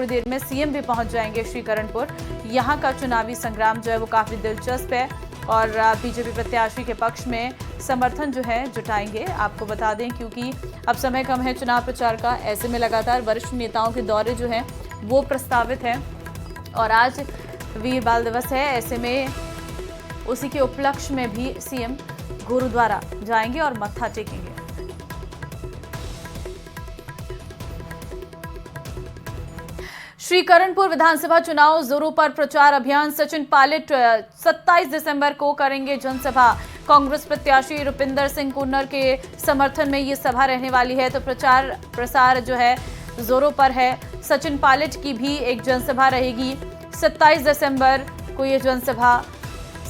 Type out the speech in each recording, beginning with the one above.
थोड़ी देर में सीएम भी पहुंच जाएंगे श्रीकरणपुर। यहाँ का चुनावी संग्राम जो है वो काफी दिलचस्प है और बीजेपी प्रत्याशी के पक्ष में समर्थन जो है जुटाएंगे। आपको बता दें क्योंकि अब समय कम है चुनाव प्रचार का, ऐसे में लगातार वरिष्ठ नेताओं के दौरे जो हैं वो प्रस्तावित हैं और आज वीर बाल दिवस है। ऐसे में उसी के उपलक्ष्य में भी सीएम गुरुद्वारा जाएंगे और मत्था टेकेंगे। श्रीकरणपुर विधानसभा चुनाव जोरों पर प्रचार अभियान। सचिन पायलट 27 दिसंबर को करेंगे जनसभा। कांग्रेस प्रत्याशी रुपिंदर सिंह कुन्नर के समर्थन में ये सभा रहने वाली है, तो प्रचार प्रसार जो है जोरों पर है। सचिन पायलट की भी एक जनसभा रहेगी 27 दिसंबर को, ये जनसभा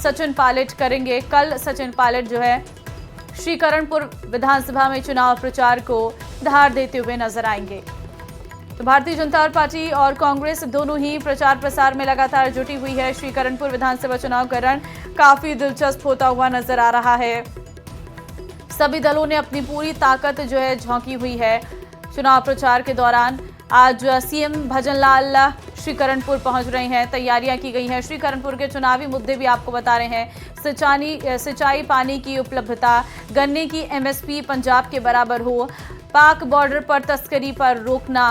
सचिन पायलट करेंगे। कल सचिन पायलट जो है श्रीकरणपुर विधानसभा में चुनाव प्रचार को धार देते हुए नजर आएंगे। तो भारतीय जनता पार्टी और कांग्रेस दोनों ही प्रचार प्रसार में लगातार जुटी हुई है। श्रीकरणपुर विधानसभा चुनाव का रण काफी दिलचस्प होता हुआ नजर आ रहा है। सभी दलों ने अपनी पूरी ताकत जो है झोंकी हुई है चुनाव प्रचार के दौरान। आज सीएम भजनलाल श्रीकरणपुर पहुंच रहे हैं, तैयारियां की गई हैं। श्रीकरणपुर के चुनावी मुद्दे भी आपको बता रहे हैं। सिंचाई पानी की उपलब्धता, गन्ने की एमएसपी पंजाब के बराबर हो, पाक बॉर्डर पर तस्करी पर रोकना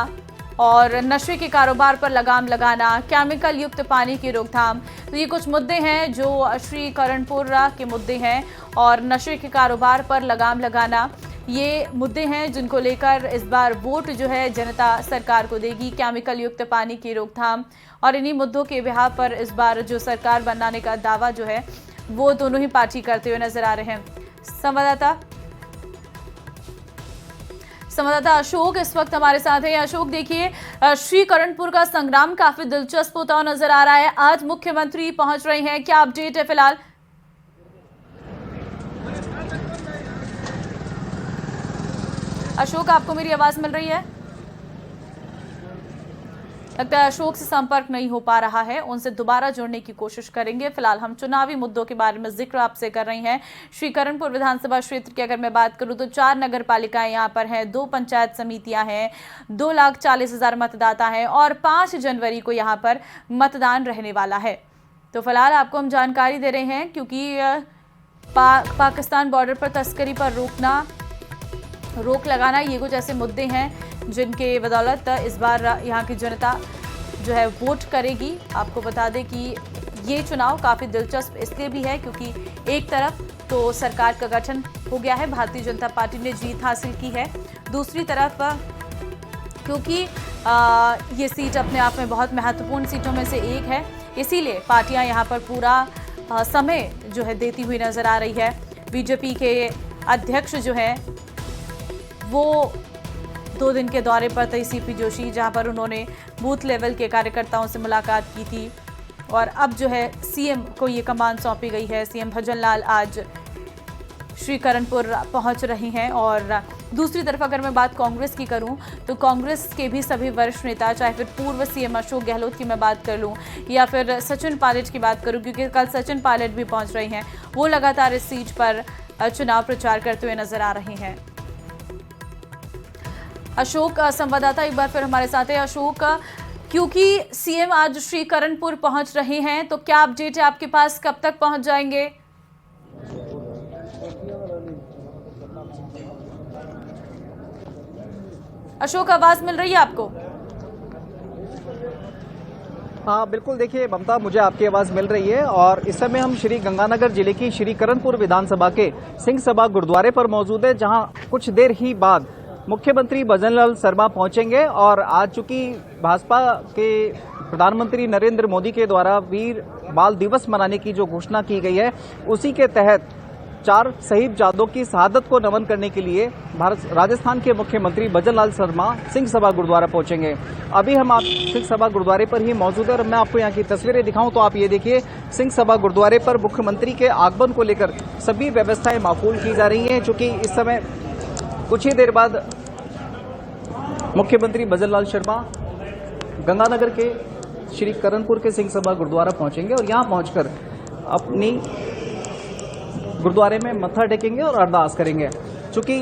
और नशे के कारोबार पर लगाम लगाना, केमिकल युक्त पानी की रोकथाम। तो ये कुछ मुद्दे हैं जो श्रीकरणपुर के मुद्दे हैं और नशे के कारोबार पर लगाम लगाना ये मुद्दे हैं जिनको लेकर इस बार वोट जो है जनता सरकार को देगी। केमिकल युक्त पानी की रोकथाम और इन्हीं मुद्दों के बिहार पर इस बार जो सरकार बनाने का दावा जो है वो दोनों ही पार्टी करते हुए नजर आ रहे हैं। संवाददाता अशोक इस वक्त हमारे साथ है। अशोक, देखिए श्रीकरणपुर का संग्राम काफी दिलचस्प होता हुआ नजर आ रहा है। आज मुख्यमंत्री पहुंच रहे हैं, क्या अपडेट है फिलहाल? अशोक, आपको मेरी आवाज मिल रही है? लगता है अशोक से संपर्क नहीं हो पा रहा है, उनसे दोबारा जुड़ने की कोशिश करेंगे। फिलहाल हम चुनावी मुद्दों के बारे में जिक्र आपसे कर रहे हैं। श्रीकरणपुर विधानसभा क्षेत्र की अगर मैं बात करूं तो 4 नगर पालिकाएं यहां पर हैं, 2 पंचायत समितियां हैं, 2,40,000 मतदाता हैं और 5 जनवरी को यहां पर मतदान रहने वाला है। तो फिलहाल आपको हम जानकारी दे रहे हैं क्योंकि पाकिस्तान बॉर्डर पर तस्करी पर रोक लगाना, ये कुछ ऐसे मुद्दे हैं जिनके बदौलत इस बार यहाँ की जनता जो है वोट करेगी। आपको बता दें कि ये चुनाव काफ़ी दिलचस्प इसलिए भी है क्योंकि एक तरफ तो सरकार का गठन हो गया है, भारतीय जनता पार्टी ने जीत हासिल की है, दूसरी तरफ क्योंकि ये सीट अपने आप में बहुत महत्वपूर्ण सीटों में से एक है, इसीलिए पार्टियां यहाँ पर पूरा समय जो है देती हुई नजर आ रही है। बीजेपी के अध्यक्ष जो है वो 2 दिन के दौरे पर थे सीपी जोशी, जहां पर उन्होंने बूथ लेवल के कार्यकर्ताओं से मुलाकात की थी और अब जो है सीएम को ये कमान सौंपी गई है। सीएम भजनलाल आज श्रीकरणपुर पहुंच रहे हैं और दूसरी तरफ अगर मैं बात कांग्रेस की करूं तो कांग्रेस के भी सभी वरिष्ठ नेता, चाहे फिर पूर्व सीएम अशोक गहलोत की मैं बात कर लूं या फिर सचिन पायलट की बात करूं, क्योंकि कल सचिन पायलट भी पहुंच रहे हैं, वो लगातार इस सीट पर चुनाव प्रचार करते हुए नजर आ रहे हैं। अशोक संवाददाता एक बार फिर हमारे साथ है। अशोक, क्योंकि सीएम आज श्रीकरणपुर पहुंच रहे हैं तो क्या अपडेट है आपके पास, कब तक पहुंच जाएंगे? अशोक, आवाज मिल रही है आपको? हाँ बिल्कुल, देखिए ममता, मुझे आपकी आवाज मिल रही है और इस समय हम श्री गंगानगर जिले की श्रीकरणपुर विधानसभा के सिंह सभा गुरुद्वारे पर मौजूद है, जहां कुछ देर ही बाद मुख्यमंत्री भजनलाल शर्मा पहुंचेंगे और आज चूंकि भाजपा के प्रधानमंत्री नरेंद्र मोदी के द्वारा वीर बाल दिवस मनाने की जो घोषणा की गई है, उसी के तहत 4 शहीदजादों की शहादत को नमन करने के लिए राजस्थान के मुख्यमंत्री भजनलाल शर्मा सिंह सभा गुरुद्वारा पहुंचेंगे। अभी हम आप सिंह सभा गुरुद्वारे पर ही मौजूद है और मैं आपको यहाँ की तस्वीरें दिखाऊं तो आप ये देखिए, सिंह सभा गुरुद्वारे पर मुख्यमंत्री के आगमन को लेकर सभी व्यवस्थाएं माकूल की जा रही हैं। चूंकि इस समय कुछ ही देर बाद मुख्यमंत्री भजनलाल शर्मा गंगानगर के श्रीकरणपुर के सिंह सभा गुरुद्वारा पहुंचेंगे और यहां पहुंचकर अपनी गुरुद्वारे में मत्था टेकेंगे और अरदास करेंगे। चूंकि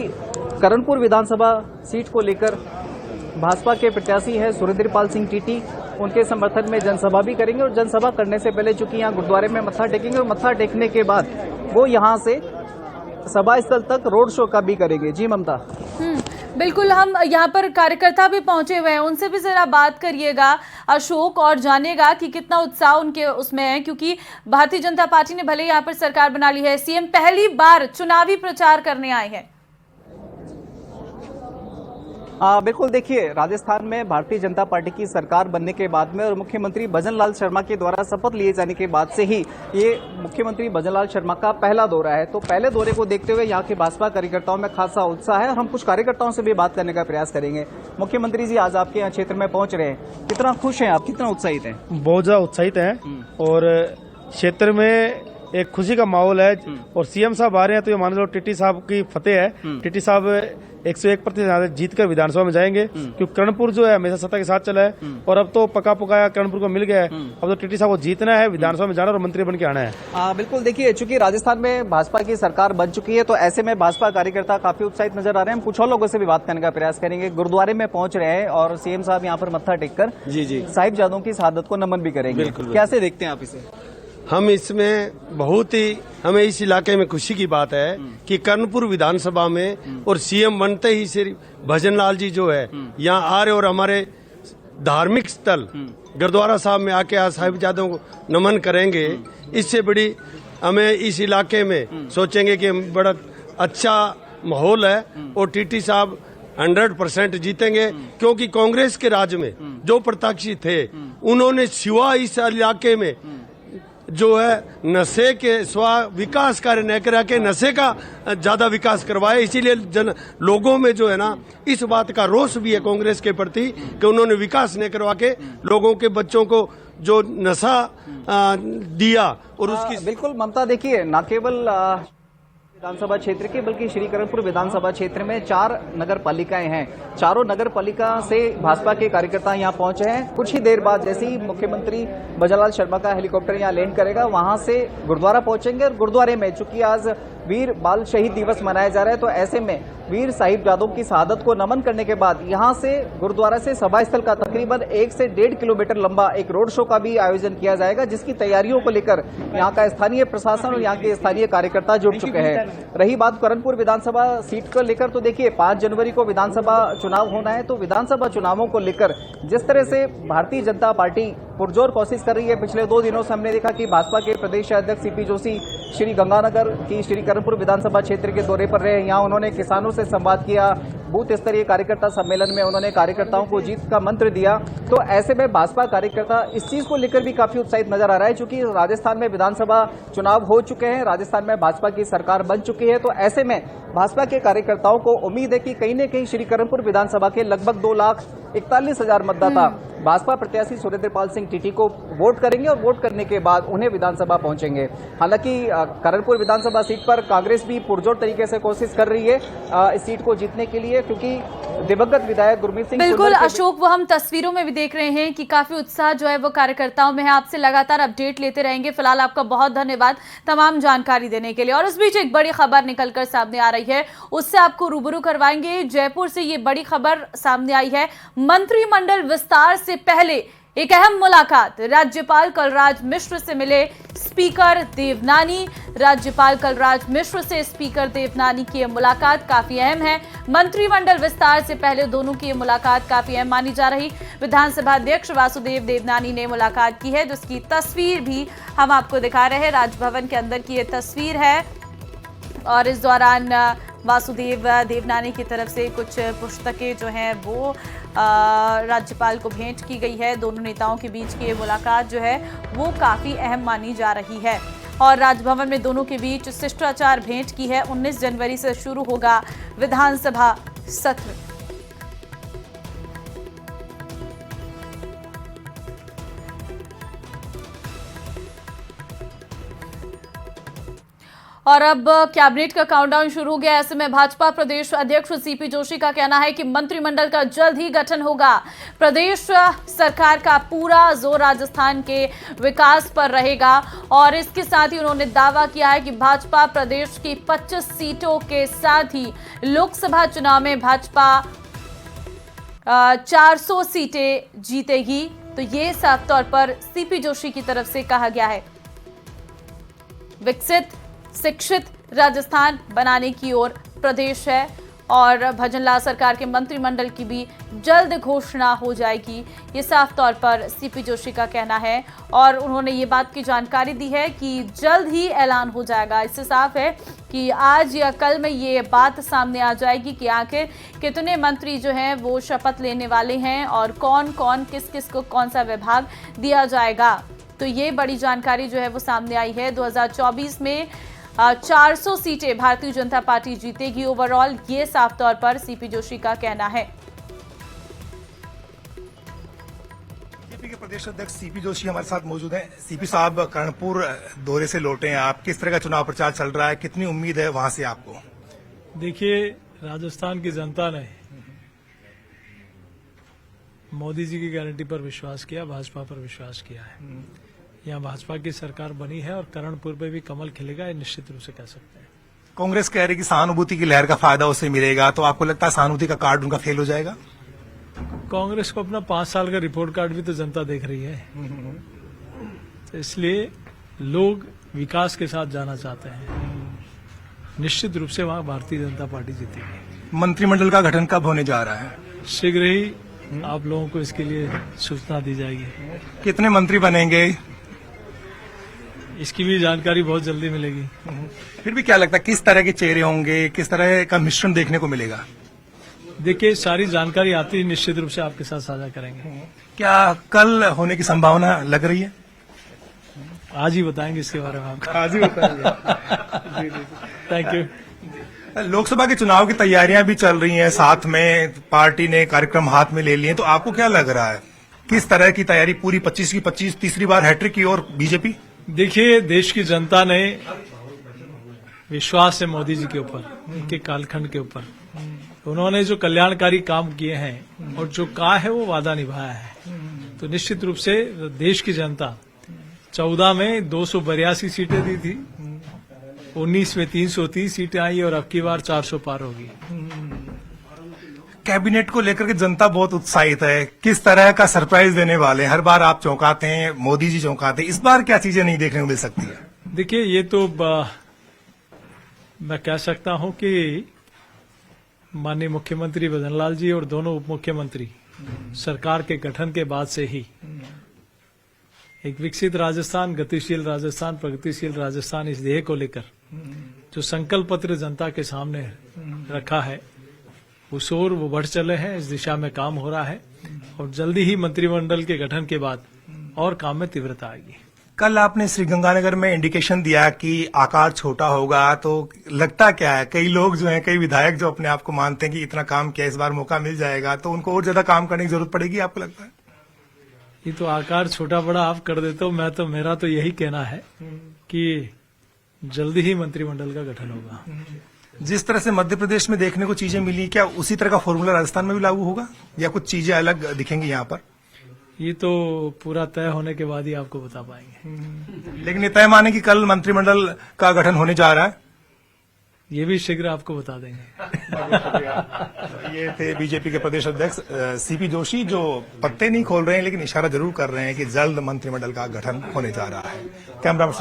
करणपुर विधानसभा सीट को लेकर भाजपा के प्रत्याशी है सुरेंद्रपाल सिंह टीटी, उनके समर्थन में जनसभा भी करेंगे और जनसभा करने से पहले चूंकि यहाँ गुरुद्वारे में मत्था टेकेंगे और मत्था टेकने के बाद वो यहाँ से सभा स्थल तक रोड शो का भी करेंगे। जी ममता। बिल्कुल, हम यहाँ पर कार्यकर्ता भी पहुंचे हुए हैं, उनसे भी जरा बात करिएगा अशोक, और जानिएगा कि कितना उत्साह उनके उसमें है, क्योंकि भारतीय जनता पार्टी ने भले यहाँ पर सरकार बना ली है, सीएम पहली बार चुनावी प्रचार करने आए हैं। बिल्कुल, देखिए राजस्थान में भारतीय जनता पार्टी की सरकार बनने के बाद में और मुख्यमंत्री भजन लाल शर्मा के द्वारा शपथ लिए जाने के बाद से ही ये मुख्यमंत्री भजन लाल शर्मा का पहला दौरा है। तो पहले दौरे को देखते हुए यहाँ के भाजपा कार्यकर्ताओं में खासा उत्साह है और हम कुछ कार्यकर्ताओं से भी बात करने का प्रयास करेंगे। मुख्यमंत्री जी आज आपके यहाँ क्षेत्र में पहुंच रहे हैं, कितना खुश हैं आप, कितना उत्साहित हैं? बहुत ज्यादा उत्साहित हैं और क्षेत्र में एक खुशी का माहौल है और सीएम साहब आ रहे हैं तो ये मान लो टीटी साहब की फतेह है। टीटी साहब 101% जीत कर विधानसभा में जाएंगे, क्योंकि कर्णपुर जो है हमेशा सत्ता के साथ चला है और अब तो पका पकाया कर्णपुर को मिल गया है। अब तो टीटी साहब को जीतना है, विधानसभा में जाना और मंत्री बन के आना है। बिल्कुल, देखिए चूंकि राजस्थान में भाजपा की सरकार बन चुकी है तो ऐसे में भाजपा कार्यकर्ता काफी उत्साहित नजर आ रहे हैं। हम कुछ और लोगों से भी बात करने का प्रयास करेंगे। गुरुद्वारे में पहुंच रहे हैं और सीएम साहब यहाँ पर मत्था टेककर जी साहिबजादों की शहादत को नमन भी करेंगे। कैसे देखते हैं आप इसे? हम इसमें बहुत ही, हमें इस इलाके में खुशी की बात है कि कर्णपुर विधानसभा में और सीएम बनते ही श्री भजन लाल जी जो है यहाँ आ रहे और हमारे धार्मिक स्थल गुरुद्वारा साहब में आके आज साहिबजादों को नमन करेंगे। इससे बड़ी हमें इस इलाके में सोचेंगे कि बड़ा अच्छा माहौल है और टीटी साहब 100% जीतेंगे, क्योंकि कांग्रेस के राज में जो प्रत्याशी थे उन्होंने सिवा इस इलाके में जो है नशे के स्वा विकास कार्य न करा के नशे का ज्यादा विकास करवाए। इसीलिए लोगों में जो है ना इस बात का रोष भी है कांग्रेस के प्रति कि उन्होंने विकास न करवा के लोगों के बच्चों को जो नशा दिया और उसकी बिल्कुल ममता, देखिए न केवल विधानसभा क्षेत्र के बल्कि श्रीकरणपुर विधानसभा क्षेत्र में 4 नगर पालिकाएं हैं। चारों नगर पालिका से भाजपा के कार्यकर्ता यहां पहुंचे हैं। कुछ ही देर बाद जैसे ही मुख्यमंत्री भजन लाल शर्मा का हेलीकॉप्टर यहां लैंड करेगा वहां से गुरुद्वारा पहुंचेंगे और गुरुद्वारे में चूंकि आज वीर बाल शहीद दिवस मनाया जा रहा है तो ऐसे में वीर साहिबजादों की शहादत को नमन करने के बाद यहां से गुरुद्वारा से सभा स्थल का तकरीबन 1 से 1.5 किलोमीटर लंबा एक रोड शो का भी आयोजन किया जाएगा, जिसकी तैयारियों को लेकर यहां का स्थानीय प्रशासन और यहां के स्थानीय कार्यकर्ता जुट चुके हैं। रही बात कर्णपुर विधानसभा सीट को लेकर तो देखिए 5 जनवरी को विधानसभा चुनाव होना है, तो विधानसभा चुनावों को लेकर जिस तरह से भारतीय जनता पार्टी पुरजोर कोशिश कर रही है, पिछले 2 दिनों से हमने देखा कि भाजपा के प्रदेश अध्यक्ष सीपी जोशी श्री गंगानगर की श्रीकरणपुर विधानसभा क्षेत्र के दौरे पर रहे। यहाँ उन्होंने किसानों से संवाद किया, बूथ स्तरीय कार्यकर्ता सम्मेलन में उन्होंने कार्यकर्ताओं को जीत का मंत्र दिया। तो ऐसे में भाजपा कार्यकर्ता इस चीज को लेकर भी काफी उत्साहित नजर आ रहा है, क्योंकि राजस्थान में विधानसभा चुनाव हो चुके हैं, राजस्थान में भाजपा की सरकार बन चुकी है। तो ऐसे में भाजपा के कार्यकर्ताओं को उम्मीद है कि कहीं न कहीं श्रीकरणपुर विधानसभा के लगभग 2,41,000 मतदाता भाजपा प्रत्याशी सुरेंद्रपाल सिंह टीटी को वोट करेंगे और वोट करने के बाद उन्हें विधानसभा पहुंचेंगे। हालांकि करणपुर विधानसभा सीट पर कांग्रेस भी पुरजोर तरीके से कोशिश कर रही है इस सीट को जीतने के लिए, क्योंकि दिवंगत विधायक गुरमीत सिंह बिल्कुल अशोक, वो हम तस्वीरों में भी देख रहे हैं कि काफी उत्साह जो है वो कार्यकर्ताओं में है। आपसे लगातार अपडेट लेते रहेंगे। फिलहाल आपका बहुत धन्यवाद तमाम जानकारी देने के लिए। और इस बीच एक बड़ी खबर निकलकर सामने आ रही है, उससे आपको रूबरू करवाएंगे। जयपुर से ये बड़ी खबर सामने आई है। मंत्रिमंडल विस्तार से पहले एक अहम मुलाकात, राज्यपाल कलराज मिश्र से मिले स्पीकर देवनानी। राज्यपाल कलराज मिश्र से स्पीकर देवनानी की मुलाकात काफी अहम है। मंत्रिमंडल विस्तार से पहले दोनों की मुलाकात काफी अहम मानी जा रही। विधानसभा अध्यक्ष वासुदेव देवनानी ने मुलाकात की है, जिसकी तस्वीर भी हम आपको दिखा रहे हैं। राजभवन के अंदर की ये तस्वीर है और इस दौरान वासुदेव देवनानी की तरफ से कुछ पुस्तकें जो हैं वो राज्यपाल को भेंट की गई है। दोनों नेताओं के बीच की ये मुलाकात जो है वो काफ़ी अहम मानी जा रही है और राजभवन में दोनों के बीच शिष्टाचार भेंट की है। 19 जनवरी से शुरू होगा विधानसभा सत्र। और अब कैबिनेट का काउंटडाउन शुरू हो गया। ऐसे में भाजपा प्रदेश अध्यक्ष सीपी जोशी का कहना है कि मंत्रिमंडल का जल्द ही गठन होगा। प्रदेश सरकार का पूरा जोर राजस्थान के विकास पर रहेगा और इसके साथ ही उन्होंने दावा किया है कि भाजपा प्रदेश की 25 सीटों के साथ ही लोकसभा चुनाव में भाजपा 400 सीटें जीतेगी, तो ये साफ तौर पर सीपी जोशी की तरफ से कहा गया है। विकसित शिक्षित राजस्थान बनाने की ओर प्रदेश है और भजनलाल सरकार के मंत्रिमंडल की भी जल्द घोषणा हो जाएगी, ये साफ तौर पर सीपी जोशी का कहना है। और उन्होंने ये बात की जानकारी दी है कि जल्द ही ऐलान हो जाएगा। इससे साफ है कि आज या कल में ये बात सामने आ जाएगी कि आखिर कितने मंत्री जो हैं वो शपथ लेने वाले हैं और कौन कौन किस किस को कौन सा विभाग दिया जाएगा। तो ये बड़ी जानकारी जो है वो सामने आई है। 2024 में 400 सीटें भारतीय जनता पार्टी जीतेगी ओवरऑल, ये साफ तौर पर सीपी जोशी का कहना है। बीजेपी के प्रदेश अध्यक्ष सीपी जोशी हमारे साथ मौजूद हैं। सीपी साहब, कर्णपुर दौरे से लौटे हैं आप, किस तरह का चुनाव प्रचार चल रहा है, कितनी उम्मीद है वहां से आपको? देखिए, राजस्थान की जनता ने मोदी जी की गारंटी पर विश्वास किया, भाजपा पर विश्वास किया है। यहाँ भाजपा की सरकार बनी है और करणपुर में भी कमल खिलेगा, ये निश्चित रूप से कह सकते हैं। कांग्रेस कह रही कि सहानुभूति की लहर का फायदा उससे मिलेगा, तो आपको लगता है सहानुभूति का कार्ड उनका फेल हो जाएगा? कांग्रेस को अपना 5 साल का रिपोर्ट कार्ड भी तो जनता देख रही है, तो इसलिए लोग विकास के साथ जाना चाहते हैं। निश्चित रूप से वहां भारतीय जनता पार्टी जीतेगी। मंत्रिमंडल का गठन कब होने जा रहा है? शीघ्र ही आप लोगों को इसके लिए सूचना दी जाएगी। कितने मंत्री बनेंगे? इसकी भी जानकारी बहुत जल्दी मिलेगी। फिर भी क्या लगता है किस तरह के चेहरे होंगे, किस तरह का मिश्रण देखने को मिलेगा? देखिए, सारी जानकारी आती ही निश्चित रूप से आपके साथ साझा करेंगे। क्या कल होने की संभावना लग रही है? आज ही बताएंगे इसके बारे में आपको। आज ही बताएंगे। Thank you. लोकसभा के चुनाव की तैयारियां भी चल रही हैं, साथ में पार्टी ने कार्यक्रम हाथ में ले लिए, तो आपको क्या लग रहा है किस तरह की तैयारी? पूरी 25 की 25 तीसरी बार हैट्रिक की और बीजेपी? देखिए, देश की जनता ने विश्वास है मोदी जी के ऊपर, उनके कालखंड के ऊपर। उन्होंने जो कल्याणकारी काम किए हैं और जो कहा है वो वादा निभाया है, तो निश्चित रूप से देश की जनता 14 में 282 सीटें दी थी, 19 में 330 सीटें आई और अब की बार 400 पार होगी। कैबिनेट को लेकर के जनता बहुत उत्साहित है, किस तरह का सरप्राइज देने वाले हैं? हर बार आप चौंकाते हैं, मोदी जी चौंकाते हैं, इस बार क्या चीजें नहीं देखने को मिल सकती है? देखिए, ये तो मैं कह सकता हूं कि माननीय मुख्यमंत्री भजनलाल जी और दोनों उप मुख्यमंत्री सरकार के गठन के बाद से ही एक विकसित राजस्थान, गतिशील राजस्थान, प्रगतिशील राजस्थान, इस ध्येय को लेकर जो संकल्प पत्र जनता के सामने रखा है उस ओर वो बढ़ चले हैं। इस दिशा में काम हो रहा है और जल्दी ही मंत्रिमंडल के गठन के बाद और काम में तीव्रता आएगी। कल आपने श्रीगंगानगर में इंडिकेशन दिया कि आकार छोटा होगा, तो लगता क्या है? कई लोग जो हैं, कई विधायक जो अपने आप को मानते हैं कि इतना काम किया, इस बार मौका मिल जाएगा, तो उनको और ज्यादा काम करने की जरूरत पड़ेगी, आपको लगता है? ये तो आकार छोटा बड़ा आप कर देते हो, मेरा तो यही कहना है कि जल्दी ही मंत्रिमंडल का गठन होगा। जिस तरह से मध्य प्रदेश में देखने को चीजें मिली, क्या उसी तरह का फॉर्मूला राजस्थान में भी लागू होगा या कुछ चीजें अलग दिखेंगी यहाँ पर? ये तो पूरा तय होने के बाद ही आपको बता पाएंगे। लेकिन ये तय माने कि कल मंत्रिमंडल का गठन होने जा रहा है, ये भी शीघ्र आपको बता देंगे। ये थे बीजेपी के प्रदेश अध्यक्ष सीपी जोशी, जो पत्ते नहीं खोल रहे हैं लेकिन इशारा जरूर कर रहे हैं कि जल्द मंत्रिमंडल का गठन होने जा रहा है। कैमरा